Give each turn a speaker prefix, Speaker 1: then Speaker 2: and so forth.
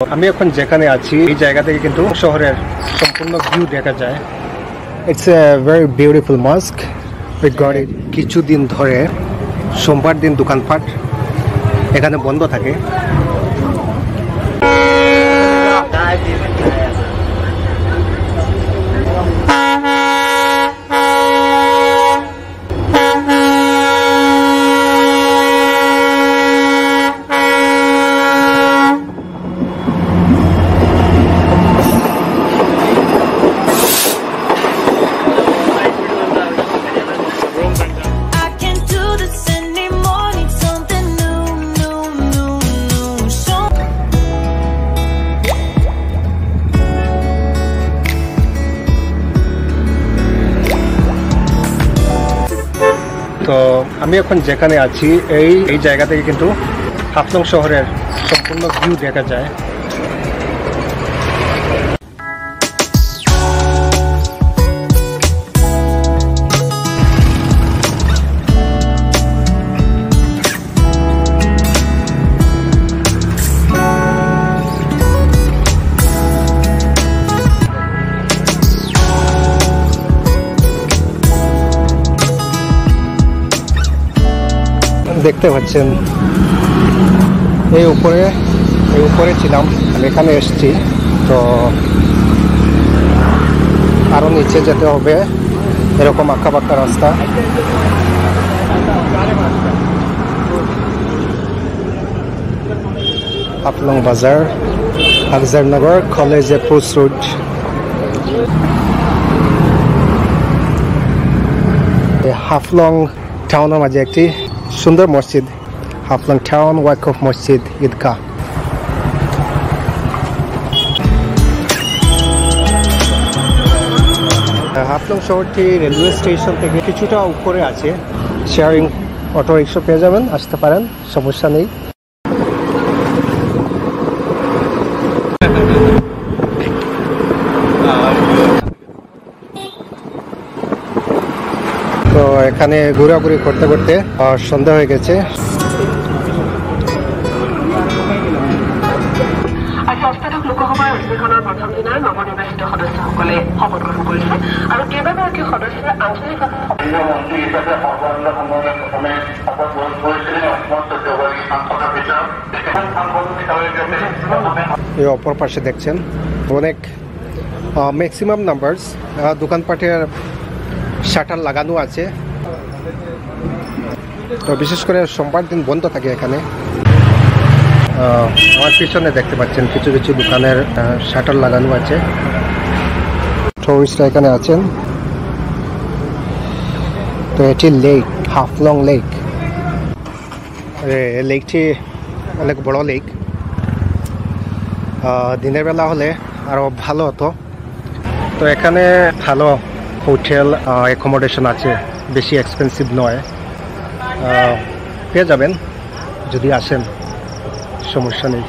Speaker 1: আমি এখন যেখানে আছি এই জায়গা থেকে কিন্তু শহরের সম্পূর্ণ ভিউ দেখা যায়। It's a very beautiful mosque. কিছুদিন ধরে সোমবার দিন দোকানপাট এখানে বন্ধ থাকে। তো আমি এখন যেখানে আছি এই জায়গা থেকে কিন্তু হাফলং শহরের সম্পূর্ণ ভিউ দেখা যায়। দেখতে পাচ্ছেন এই উপরে ছিলাম, আমি এখানে এসেছি। তো আরো নিচে যেতে হবে, এরকম আঁকা বাঁকা রাস্তা। হাফলং বাজার, আকজারনগর, কলেজ এপ্রোচ রোড। হাফলং টাউনের মাঝে একটি সুন্দর মসজিদ, হাফলং টাউন ওয়াকফ মসজিদ ঈদগাহ। হাফলং শহরটি রেলওয়ে স্টেশন থেকে কিছুটা উপরে আছে। শেয়ারিং অটো রিক্সা পেয়ে যাবেন, আসতে পারেন, সমস্যা নেই। তো এখানে ঘোরাঘুরি করতে করতে সন্ধ্যা হয়ে গেছে।
Speaker 2: লোকসভাৰ অধিৱেশনৰ প্ৰথম দিনাৰ নৱনিৰ্বাচিত সদস্যসকলে শপত গ্ৰহণ কৰিছে আৰু কেইবাগৰাকী সদস্যই আঞ্চলিক মন্ত্ৰী হিচাপে সৰ্বানন্দ সোণোৱালে প্ৰথমে শপত গ্ৰহণ কৰিছিল।
Speaker 1: এই অপর পাশে দেখছেন অনেক ম্যাক্সিমাম নাম্বারস দোকানপাটের শাটার লাগানো আছে। তো বিশেষ করে সোমবার দিন বন্ধ থাকে এখানে। আমার পিছনে দেখতে পাচ্ছেন কিছু কিছু দোকানের শাটার লাগানো আছে। টুরিস্টরা এখানে আছেন। তো এটি লেক, হাফলং লেক। লেকটি অনেক বড় লেক। দিনের বেলা হলে আরো ভালো হতো। তো এখানে ভালো হোটেল অ্যাকোমোডেশন আছে, বেশি এক্সপেন্সিভ নয়, পেয়ে যাবেন যদি আসেন, সমস্যা নেই।